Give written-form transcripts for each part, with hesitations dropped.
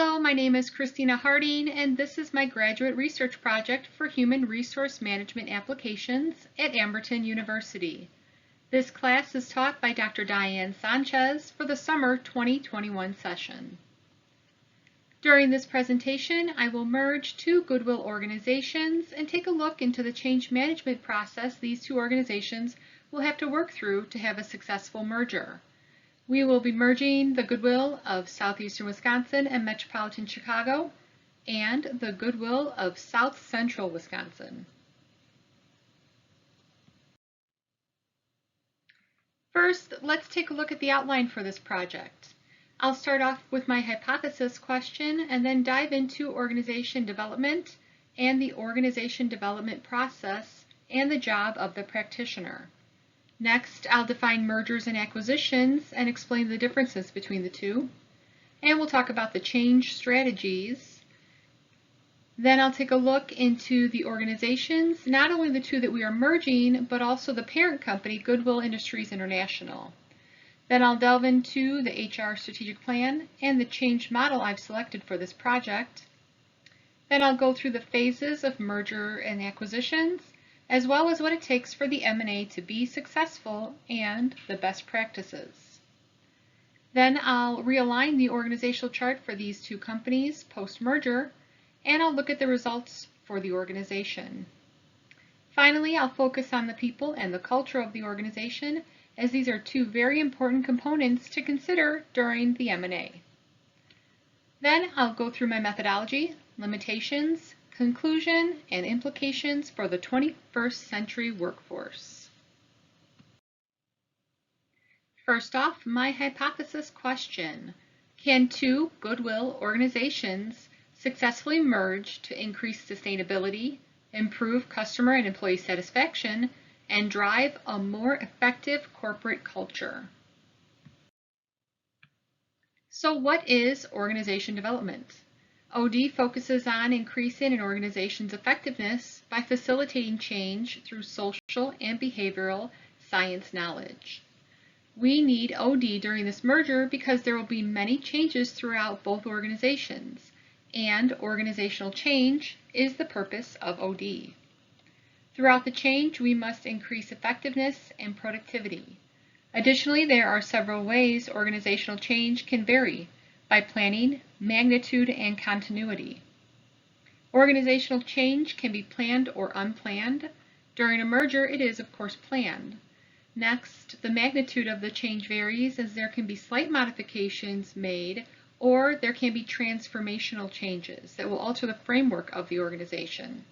Hello, my name is Christina Harding, and this is my graduate research project for Human Resource Management Applications at Amberton University. This class is taught by Dr. Diane Sanchez for the summer 2021 session. During this presentation, I will merge two Goodwill organizations and take a look into the change management process these two organizations will have to work through to have a successful merger. We will be merging the Goodwill of Southeastern Wisconsin and Metropolitan Chicago and the Goodwill of South Central Wisconsin. First, let's take a look at the outline for this project. I'll start off with my hypothesis question and then dive into organization development and the organization development process and the job of the practitioner. Next, I'll define mergers and acquisitions and explain the differences between the two. And we'll talk about the change strategies. Then I'll take a look into the organizations, not only the two that we are merging, but also the parent company, Goodwill Industries International. Then I'll delve into the HR strategic plan and the change model I've selected for this project. Then I'll go through the phases of merger and acquisitions, as well as what it takes for the M&A to be successful and the best practices. Then I'll realign the organizational chart for these two companies post-merger, and I'll look at the results for the organization. Finally, I'll focus on the people and the culture of the organization, as these are two very important components to consider during the M&A. Then I'll go through my methodology, limitations, conclusion, and implications for the 21st century workforce. First off, my hypothesis question. Can two Goodwill organizations successfully merge to increase sustainability, improve customer and employee satisfaction, and drive a more effective corporate culture? So what is organization development? OD focuses on increasing an organization's effectiveness by facilitating change through social and behavioral science knowledge. We need OD during this merger because there will be many changes throughout both organizations, and organizational change is the purpose of OD. Throughout the change, we must increase effectiveness and productivity. Additionally, there are several ways organizational change can vary by planning, magnitude, and continuity. Organizational change can be planned or unplanned. During a merger, it is, of course, planned. Next, the magnitude of the change varies as there can be slight modifications made, or there can be transformational changes that will alter the framework of the organization.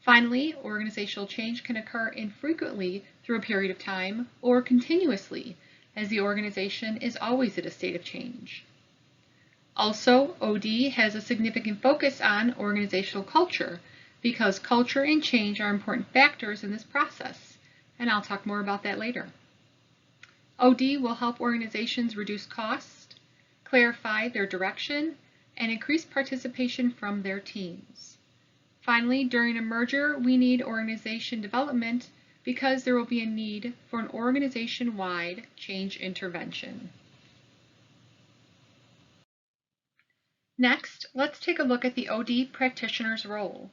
Finally, organizational change can occur infrequently through a period of time or continuously, as the organization is always at a state of change. Also, OD has a significant focus on organizational culture because culture and change are important factors in this process, and I'll talk more about that later. OD will help organizations reduce costs, clarify their direction, and increase participation from their teams. Finally, during a merger, we need organization development because there will be a need for an organization-wide change intervention. Next, let's take a look at the OD practitioner's role.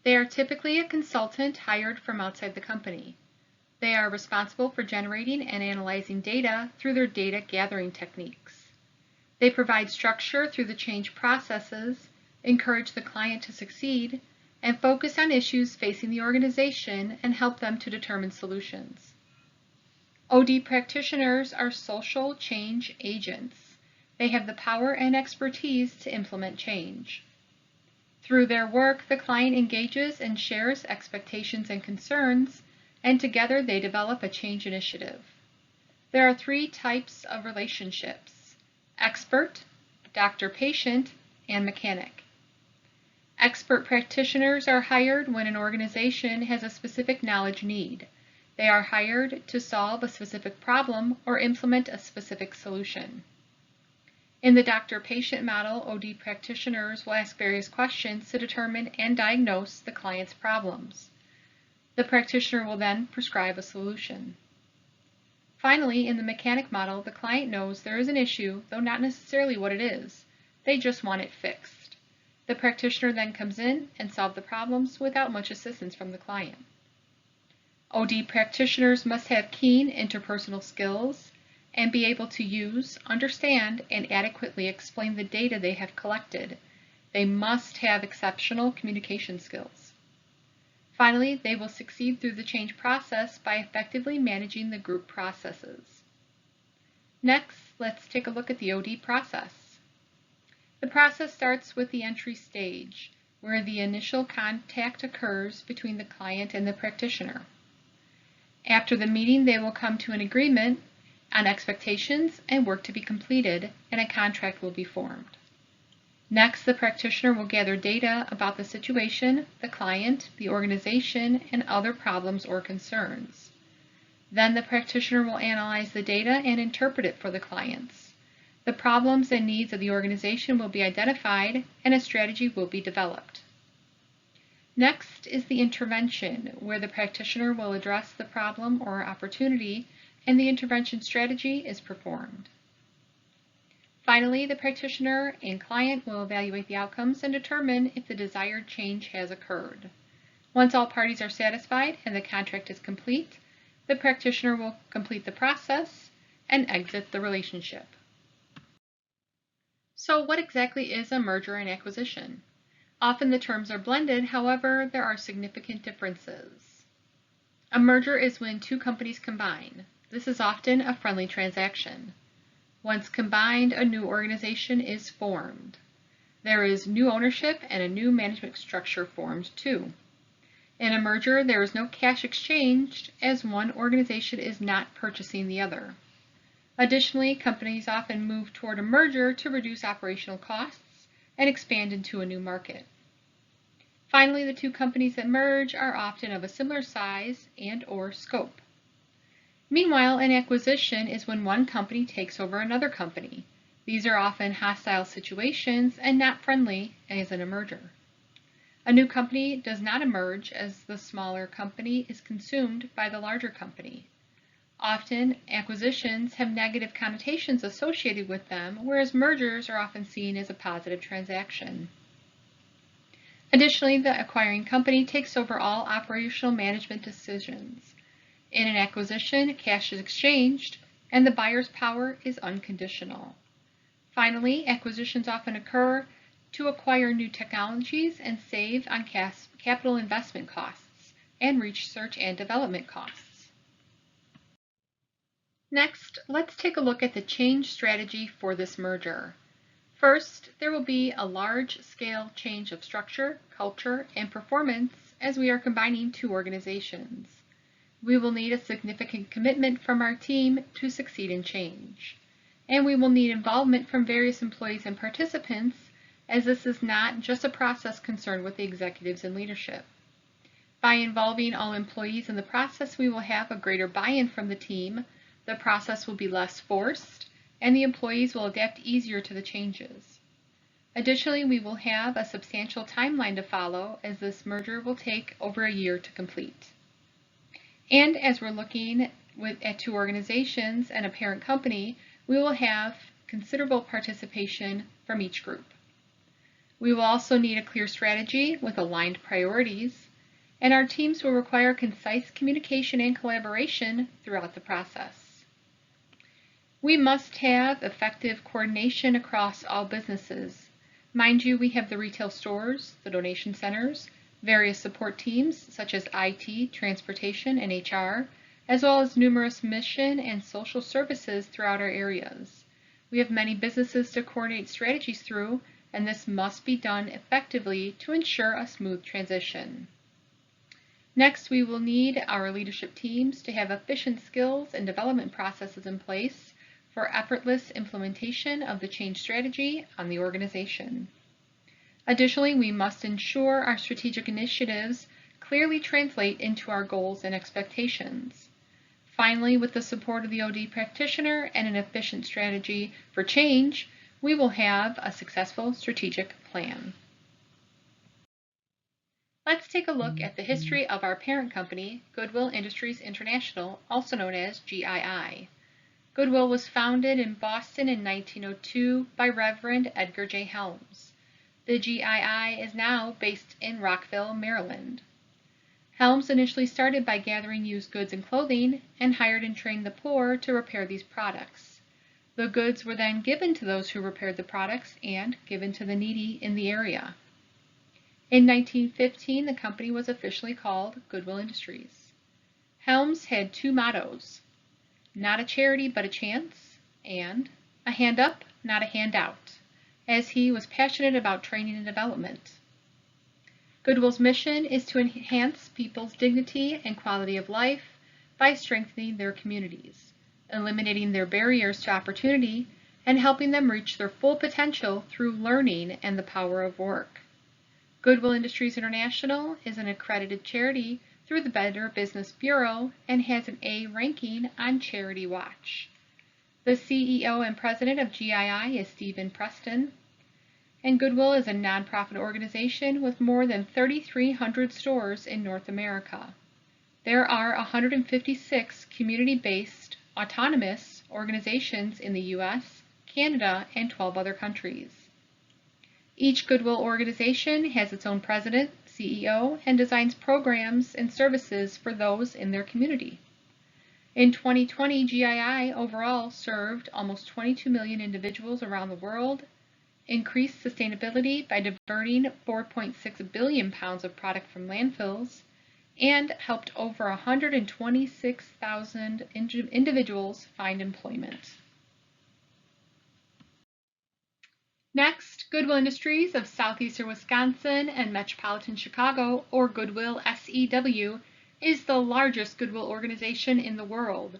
They are typically a consultant hired from outside the company. They are responsible for generating and analyzing data through their data gathering techniques. They provide structure through the change processes, encourage the client to succeed, and focus on issues facing the organization and help them to determine solutions. OD practitioners are social change agents. They have the power and expertise to implement change. Through their work, the client engages and shares expectations and concerns, and together they develop a change initiative. There are three types of relationships: expert, doctor-patient, and mechanic. Expert practitioners are hired when an organization has a specific knowledge need. They are hired to solve a specific problem or implement a specific solution. In the doctor-patient model, OD practitioners will ask various questions to determine and diagnose the client's problems. The practitioner will then prescribe a solution. Finally, in the mechanic model, the client knows there is an issue, though not necessarily what it is. They just want it fixed. The practitioner then comes in and solves the problems without much assistance from the client. OD practitioners must have keen interpersonal skills and be able to use, understand, and adequately explain the data they have collected. They must have exceptional communication skills. Finally, they will succeed through the change process by effectively managing the group processes. Next, let's take a look at the OD process. The process starts with the entry stage, where the initial contact occurs between the client and the practitioner. After the meeting, they will come to an agreement on expectations and work to be completed, and a contract will be formed. Next, the practitioner will gather data about the situation, the client, the organization, and other problems or concerns. Then the practitioner will analyze the data and interpret it for the clients. The problems and needs of the organization will be identified, and a strategy will be developed. Next is the intervention, where the practitioner will address the problem or opportunity, and the intervention strategy is performed. Finally, the practitioner and client will evaluate the outcomes and determine if the desired change has occurred. Once all parties are satisfied and the contract is complete, the practitioner will complete the process and exit the relationship. So what exactly is a merger and acquisition? Often the terms are blended, however, there are significant differences. A merger is when two companies combine. This is often a friendly transaction. Once combined, a new organization is formed. There is new ownership and a new management structure formed too. In a merger, there is no cash exchanged, as one organization is not purchasing the other. Additionally, companies often move toward a merger to reduce operational costs and expand into a new market. Finally, the two companies that merge are often of a similar size and/or scope. Meanwhile, an acquisition is when one company takes over another company. These are often hostile situations and not friendly as in a merger. A new company does not emerge as the smaller company is consumed by the larger company. Often, acquisitions have negative connotations associated with them, whereas mergers are often seen as a positive transaction. Additionally, the acquiring company takes over all operational management decisions. In an acquisition, cash is exchanged, and the buyer's power is unconditional. Finally, acquisitions often occur to acquire new technologies and save on capital investment costs and research and development costs. Next, let's take a look at the change strategy for this merger. First, there will be a large-scale change of structure, culture, and performance as we are combining two organizations. We will need a significant commitment from our team to succeed in change. And we will need involvement from various employees and participants, as this is not just a process concerned with the executives and leadership. By involving all employees in the process, we will have a greater buy-in from the team, the process will be less forced, and the employees will adapt easier to the changes. Additionally, we will have a substantial timeline to follow, as this merger will take over a year to complete. And as we're looking at two organizations and a parent company, we will have considerable participation from each group. We will also need a clear strategy with aligned priorities, and our teams will require concise communication and collaboration throughout the process. We must have effective coordination across all businesses. Mind you, we have the retail stores, the donation centers, various support teams such as IT, transportation, and HR, as well as numerous mission and social services throughout our areas. We have many businesses to coordinate strategies through, and this must be done effectively to ensure a smooth transition. Next, we will need our leadership teams to have efficient skills and development processes in place for effortless implementation of the change strategy on the organization. Additionally, we must ensure our strategic initiatives clearly translate into our goals and expectations. Finally, with the support of the OD practitioner and an efficient strategy for change, we will have a successful strategic plan. Let's take a look at the history of our parent company, Goodwill Industries International, also known as GII. Goodwill was founded in Boston in 1902 by Reverend Edgar J. Helms. The GII is now based in Rockville, Maryland. Helms initially started by gathering used goods and clothing and hired and trained the poor to repair these products. The goods were then given to those who repaired the products and given to the needy in the area. In 1915, the company was officially called Goodwill Industries. Helms had two mottos: not a charity but a chance, and a hand up, not a handout, as he was passionate about training and development. Goodwill's mission is to enhance people's dignity and quality of life by strengthening their communities, eliminating their barriers to opportunity, and helping them reach their full potential through learning and the power of work. Goodwill Industries International is an accredited charity through the Better Business Bureau and has an A ranking on Charity Watch. The CEO and president of GII is Stephen Preston, and Goodwill is a nonprofit organization with more than 3,300 stores in North America. There are 156 community-based autonomous organizations in the U.S., Canada, and 12 other countries. Each Goodwill organization has its own president, CEO, and designs programs and services for those in their community. In 2020, GII overall served almost 22 million individuals around the world, increased sustainability by diverting 4.6 billion pounds of product from landfills, and helped over 126,000 individuals find employment. Next, Goodwill Industries of Southeastern Wisconsin and Metropolitan Chicago, or Goodwill SEW, is the largest Goodwill organization in the world.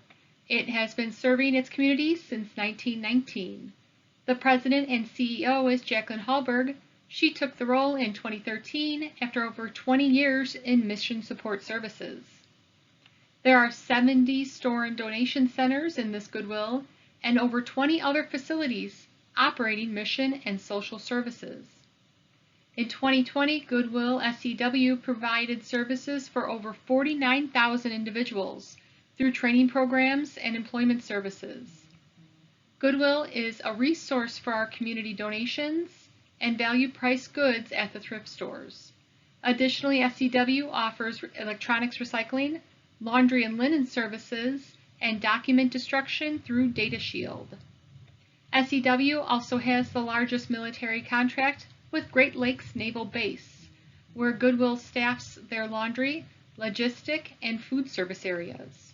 It has been serving its community since 1919. The president and CEO is Jacqueline Hallberg. She took the role in 2013 after over 20 years in mission support services. There are 70 store and donation centers in this Goodwill and over 20 other facilities operating mission and social services. In 2020, Goodwill SEW provided services for over 49,000 individuals through training programs and employment services. Goodwill is a resource for our community donations and value-priced goods at the thrift stores. Additionally, SEW offers electronics recycling, laundry and linen services, and document destruction through Data Shield. SEW also has the largest military contract with Great Lakes Naval Base, where Goodwill staffs their laundry, logistic, and food service areas.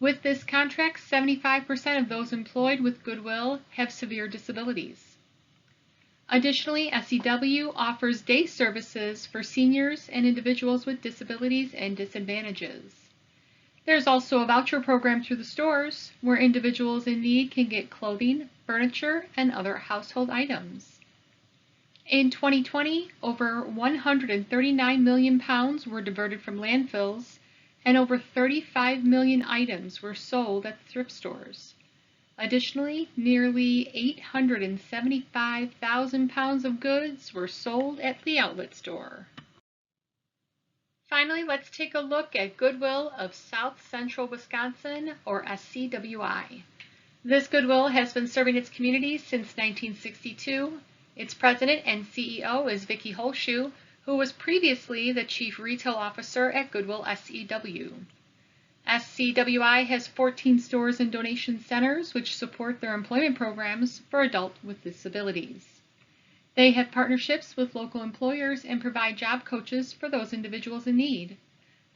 With this contract, 75% of those employed with Goodwill have severe disabilities. Additionally, SEW offers day services for seniors and individuals with disabilities and disadvantages. There's also a voucher program through the stores where individuals in need can get clothing, furniture, and other household items. In 2020, over 139 million pounds were diverted from landfills, and over 35 million items were sold at thrift stores. Additionally, nearly 875,000 pounds of goods were sold at the outlet store. Finally, let's take a look at Goodwill of South Central Wisconsin, or SCWI. This Goodwill has been serving its community since 1962. Its president and CEO is Vicki Holshoe, who was previously the Chief Retail Officer at Goodwill SEW. SCWI has 14 stores and donation centers which support their employment programs for adults with disabilities. They have partnerships with local employers and provide job coaches for those individuals in need.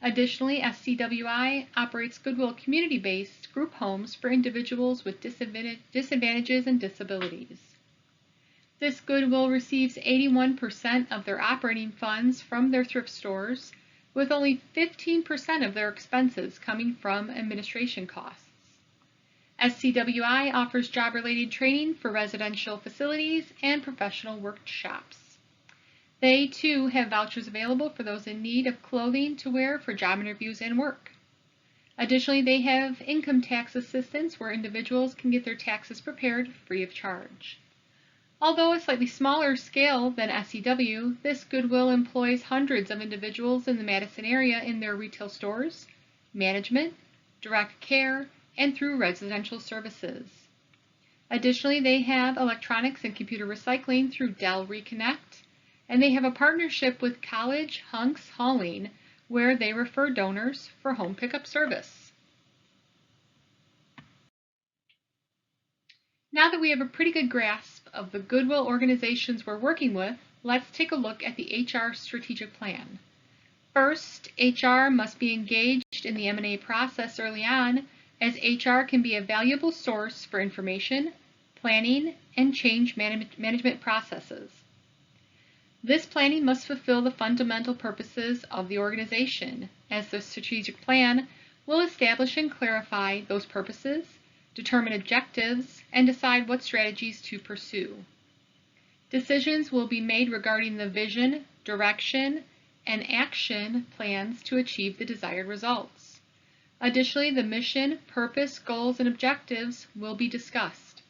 Additionally, SCWI operates Goodwill community-based group homes for individuals with disadvantages and disabilities. This Goodwill receives 81% of their operating funds from their thrift stores, with only 15% of their expenses coming from administration costs. SCWI offers job-related training for residential facilities and professional workshops. They, too, have vouchers available for those in need of clothing to wear for job interviews and work. Additionally, they have income tax assistance where individuals can get their taxes prepared free of charge. Although a slightly smaller scale than SEW, this Goodwill employs hundreds of individuals in the Madison area in their retail stores, management, direct care, and through residential services. Additionally, they have electronics and computer recycling through Dell Reconnect, and they have a partnership with College Hunks Hauling, where they refer donors for home pickup service. Now that we have a pretty good grasp of the goodwill organizations we're working with, let's take a look at the HR strategic plan. First, HR must be engaged in the M&A process early on, as HR can be a valuable source for information, planning, and change management processes. This planning must fulfill the fundamental purposes of the organization, as the strategic plan will establish and clarify those purposes, determine objectives, and decide what strategies to pursue. Decisions will be made regarding the vision, direction, and action plans to achieve the desired results. Additionally, the mission, purpose, goals, and objectives will be discussed.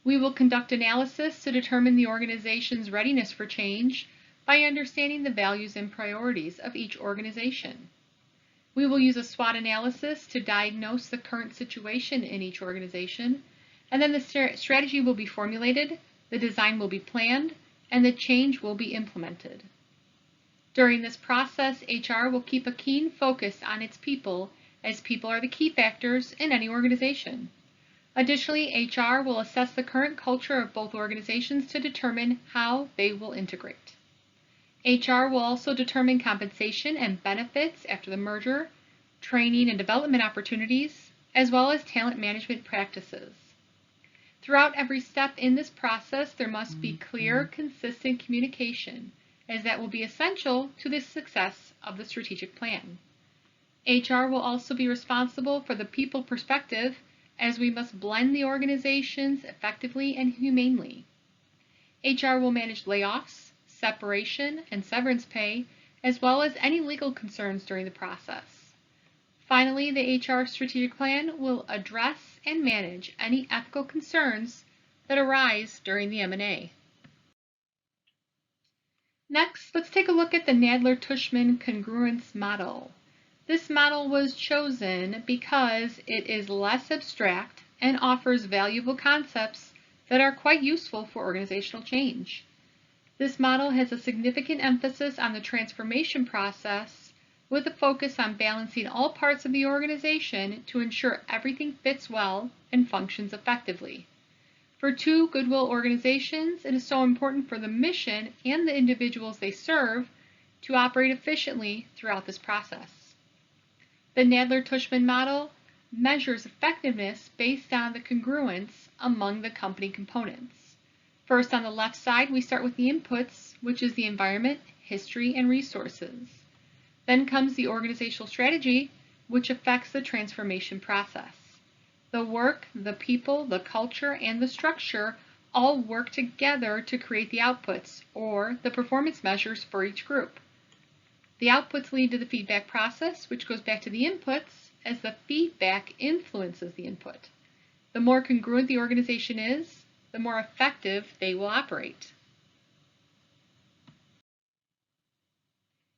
We will conduct analysis to determine the organization's readiness for change by understanding the values and priorities of each organization. We will use a SWOT analysis to diagnose the current situation in each organization, and then the strategy will be formulated, the design will be planned, and the change will be implemented. During this process, HR will keep a keen focus on its people, as people are the key factors in any organization. Additionally, HR will assess the current culture of both organizations to determine how they will integrate. HR will also determine compensation and benefits after the merger, training and development opportunities, as well as talent management practices. Throughout every step in this process, there must be clear, consistent communication, as that will be essential to the success of the strategic plan. HR will also be responsible for the people perspective, as we must blend the organizations effectively and humanely. HR will manage layoffs, separation, and severance pay, as well as any legal concerns during the process. Finally, the HR strategic plan will address and manage any ethical concerns that arise during the M&A. Next, let's take a look at the Nadler-Tushman congruence model. This model was chosen because it is less abstract and offers valuable concepts that are quite useful for organizational change. This model has a significant emphasis on the transformation process, with a focus on balancing all parts of the organization to ensure everything fits well and functions effectively. For two goodwill organizations, it is so important for the mission and the individuals they serve to operate efficiently throughout this process. The Nadler-Tushman model measures effectiveness based on the congruence among the company components. First, on the left side, we start with the inputs, which is the environment, history, and resources. Then comes the organizational strategy, which affects the transformation process. The work, the people, the culture, and the structure all work together to create the outputs, or the performance measures for each group. The outputs lead to the feedback process, which goes back to the inputs, as the feedback influences the input. The more congruent the organization is, the more effective they will operate.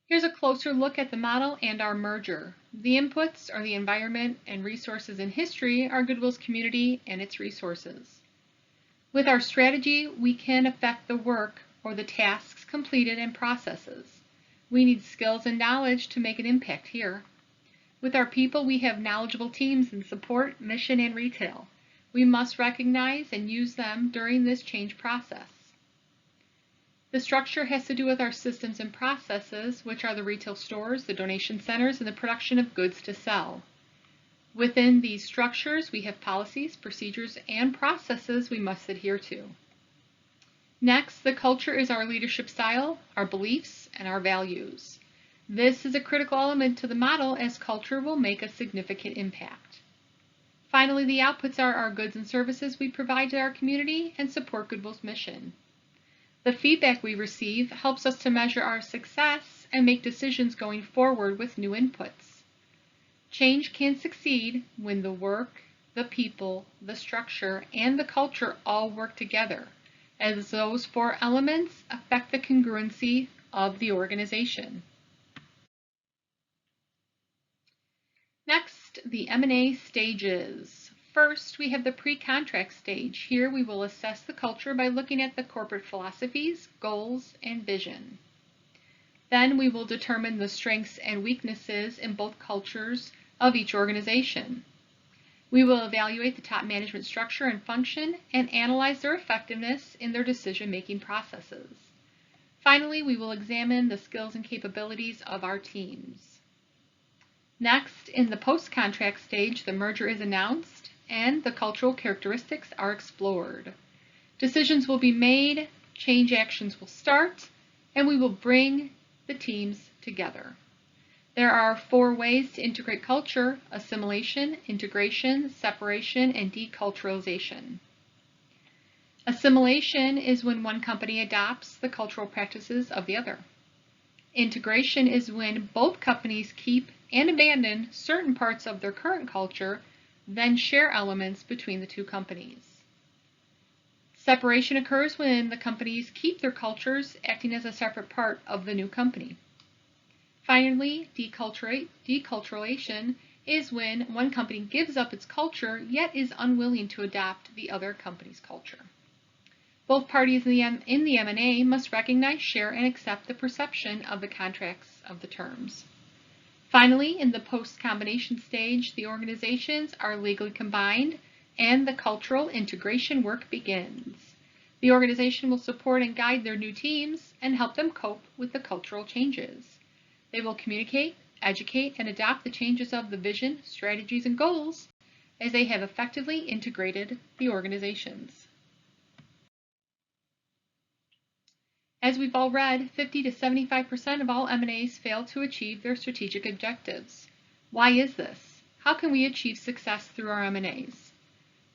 Here's a closer look at the model and our merger. The inputs are the environment, and resources and history are Goodwill's community and its resources. With our strategy, we can affect the work or the tasks completed and processes. We need skills and knowledge to make an impact here. With our people, we have knowledgeable teams in support, mission, and retail. We must recognize and use them during this change process. The structure has to do with our systems and processes, which are the retail stores, the donation centers, and the production of goods to sell. Within these structures, we have policies, procedures, and processes we must adhere to. Next, the culture is our leadership style, our beliefs, and our values. This is a critical element to the model, as culture will make a significant impact. Finally, the outputs are our goods and services we provide to our community and support Goodwill's mission. The feedback we receive helps us to measure our success and make decisions going forward with new inputs. Change can succeed when the work, the people, the structure, and the culture all work together, as those four elements affect the congruency of the organization. Next, the M&A stages. First, we have the pre-contract stage. Here we will assess the culture by looking at the corporate philosophies, goals, and vision. Then we will determine the strengths and weaknesses in both cultures of each organization. We will evaluate the top management structure and function and analyze their effectiveness in their decision-making processes. Finally, we will examine the skills and capabilities of our teams. Next, in the post-contract stage, the merger is announced and the cultural characteristics are explored. Decisions will be made, change actions will start, and we will bring the teams together. There are 4 ways to integrate culture: assimilation, integration, separation, and deculturalization. Assimilation is when one company adopts the cultural practices of the other. Integration is when both companies keep and abandon certain parts of their current culture, then share elements between the 2 companies. Separation occurs when the companies keep their cultures acting as a separate part of the new company. Finally, deculturalization is when one company gives up its culture yet is unwilling to adopt the other company's culture. Both parties in the M&A must recognize, share, and accept the perception of the contracts of the terms. Finally, in the post-combination stage, the organizations are legally combined and the cultural integration work begins. The organization will support and guide their new teams and help them cope with the cultural changes. They will communicate, educate, and adopt the changes of the vision, strategies, and goals as they have effectively integrated the organizations. As we've all read, 50 to 75% of all M&As fail to achieve their strategic objectives. Why is this? How can we achieve success through our M&As?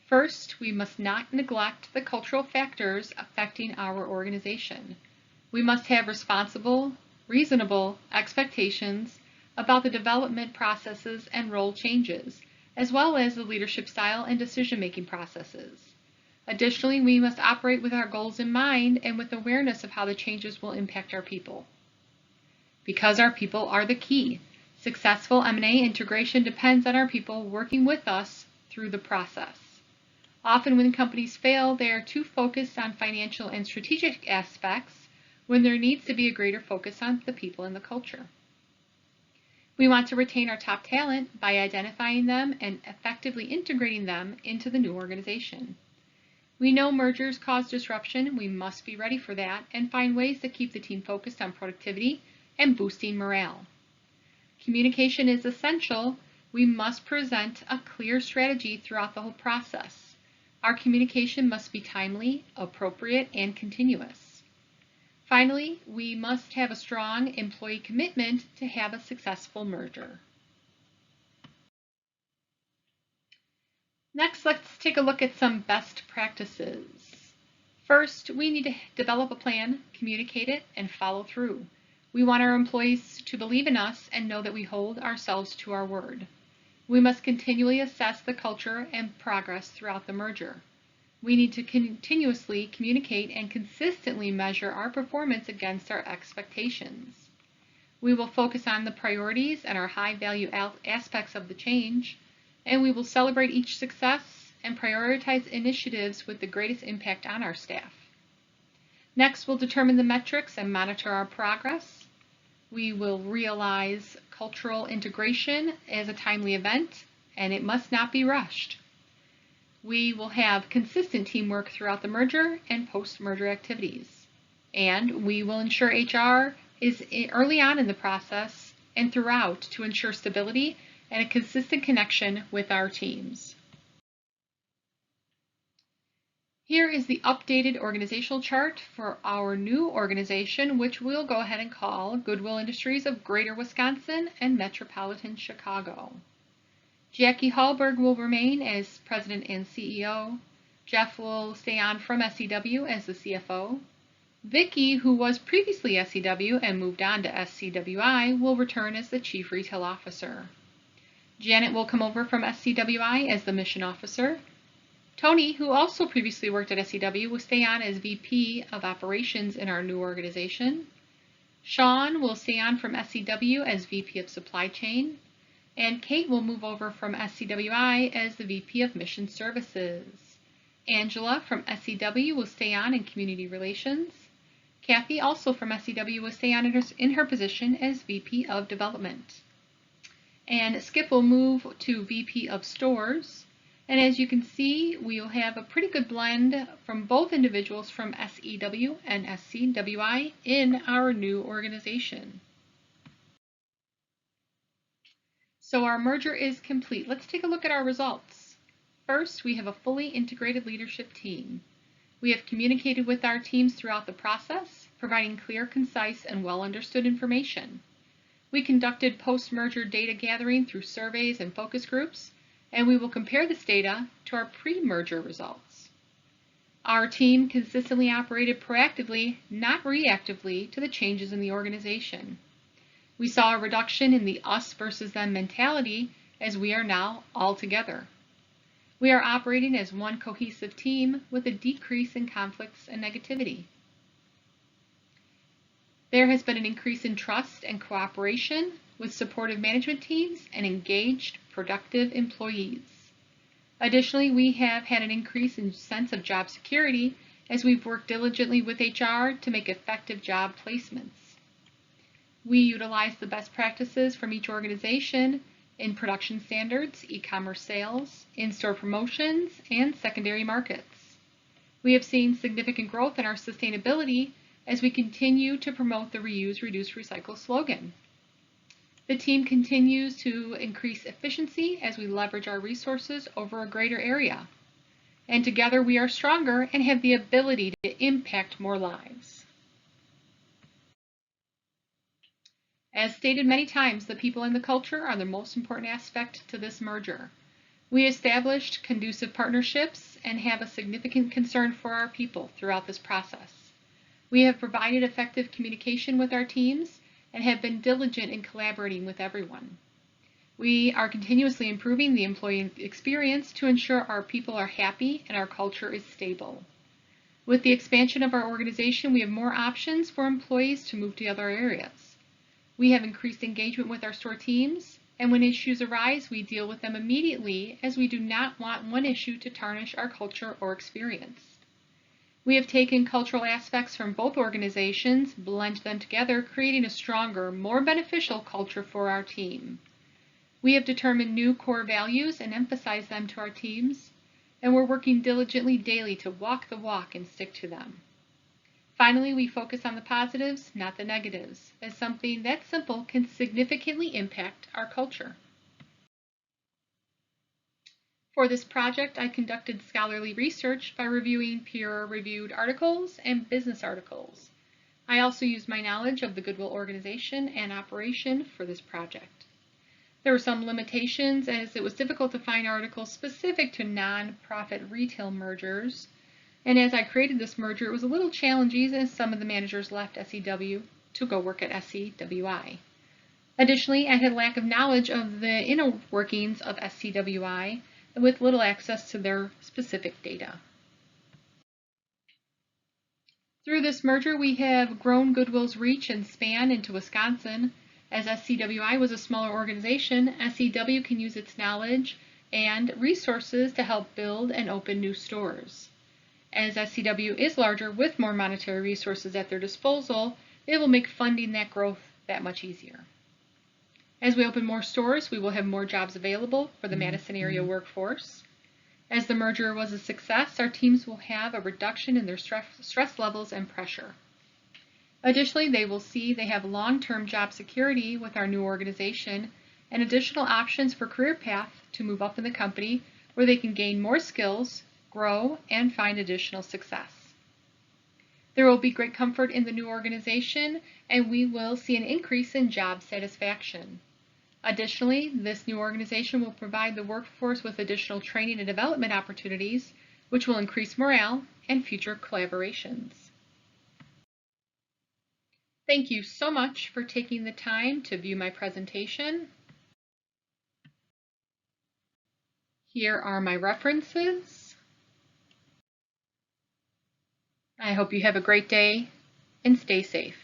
First, we must not neglect the cultural factors affecting our organization. We must have responsible, reasonable expectations about the development processes and role changes, as well as the leadership style and decision-making processes. Additionally, we must operate with our goals in mind and with awareness of how the changes will impact our people. Because our people are the key, successful M&A integration depends on our people working with us through the process. Often when companies fail, they are too focused on financial and strategic aspects when there needs to be a greater focus on the people and the culture. We want to retain our top talent by identifying them and effectively integrating them into the new organization. We know mergers cause disruption. We must be ready for that and find ways to keep the team focused on productivity and boosting morale. Communication is essential. We must present a clear strategy throughout the whole process. Our communication must be timely, appropriate, and continuous. Finally, we must have a strong employee commitment to have a successful merger. Next, let's take a look at some best practices. First, we need to develop a plan, communicate it, and follow through. We want our employees to believe in us and know that we hold ourselves to our word. We must continually assess the culture and progress throughout the merger. We need to continuously communicate and consistently measure our performance against our expectations. We will focus on the priorities and our high-value aspects of the change, and we will celebrate each success and prioritize initiatives with the greatest impact on our staff. Next, we'll determine the metrics and monitor our progress. We will realize cultural integration as a timely event, and it must not be rushed. We will have consistent teamwork throughout the merger and post-merger activities. And we will ensure HR is early on in the process and throughout to ensure stability and a consistent connection with our teams. Here is the updated organizational chart for our new organization, which we'll go ahead and call Goodwill Industries of Greater Wisconsin and Metropolitan Chicago. Jackie Hallberg will remain as President and CEO. Jeff will stay on from SCW as the CFO. Vicki, who was previously SCW and moved on to SCWI, will return as the Chief Retail Officer. Janet will come over from SCWI as the Mission Officer. Tony, who also previously worked at SCW, will stay on as VP of Operations in our new organization. Sean will stay on from SCW as VP of Supply Chain. And Kate will move over from SCWI as the VP of Mission Services. Angela from SCW will stay on in Community Relations. Kathy, also from SCW, will stay on in her position as VP of Development. And Skip will move to VP of Stores. And as you can see, we will have a pretty good blend from both individuals from SEW and SCWI in our new organization. So our merger is complete. Let's take a look at our results. First, we have a fully integrated leadership team. We have communicated with our teams throughout the process, providing clear, concise, and well-understood information. We conducted post-merger data gathering through surveys and focus groups, and we will compare this data to our pre-merger results. Our team consistently operated proactively, not reactively, to the changes in the organization. We saw a reduction in the us versus them mentality as we are now all together. We are operating as one cohesive team with a decrease in conflicts and negativity. There has been an increase in trust and cooperation with supportive management teams and engaged, productive employees. Additionally, we have had an increase in sense of job security as we've worked diligently with HR to make effective job placements. We utilize the best practices from each organization in production standards, e-commerce sales, in-store promotions, and secondary markets. We have seen significant growth in our sustainability as we continue to promote the Reuse, Reduce, Recycle slogan. The team continues to increase efficiency as we leverage our resources over a greater area. And together we are stronger and have the ability to impact more lives. As stated many times, the people and the culture are the most important aspect to this merger. We established conducive partnerships and have a significant concern for our people throughout this process. We have provided effective communication with our teams and have been diligent in collaborating with everyone. We are continuously improving the employee experience to ensure our people are happy and our culture is stable. With the expansion of our organization, we have more options for employees to move to other areas. We have increased engagement with our store teams, and when issues arise, we deal with them immediately as we do not want one issue to tarnish our culture or experience. We have taken cultural aspects from both organizations, blended them together, creating a stronger, more beneficial culture for our team. We have determined new core values and emphasized them to our teams, and we're working diligently daily to walk the walk and stick to them. Finally, we focus on the positives, not the negatives, as something that simple can significantly impact our culture. For this project, I conducted scholarly research by reviewing peer-reviewed articles and business articles. I also used my knowledge of the Goodwill organization and operation for this project. There were some limitations as it was difficult to find articles specific to non-profit retail mergers. And as I created this merger, it was a little challenging as some of the managers left SEW to go work at SCWI. Additionally, I had a lack of knowledge of the inner workings of SCWI with little access to their specific data. Through this merger, we have grown Goodwill's reach and span into Wisconsin. As SCWI was a smaller organization, SEW can use its knowledge and resources to help build and open new stores. As SCW is larger with more monetary resources at their disposal, it will make funding that growth that much easier. As we open more stores, we will have more jobs available for the Madison area workforce. As the merger was a success, our teams will have a reduction in their stress levels and pressure. Additionally, they will see they have long-term job security with our new organization and additional options for career path to move up in the company where they can gain more skills, grow, and find additional success. There will be great comfort in the new organization, and we will see an increase in job satisfaction. Additionally, this new organization will provide the workforce with additional training and development opportunities, which will increase morale and future collaborations. Thank you so much for taking the time to view my presentation. Here are my references. I hope you have a great day and stay safe.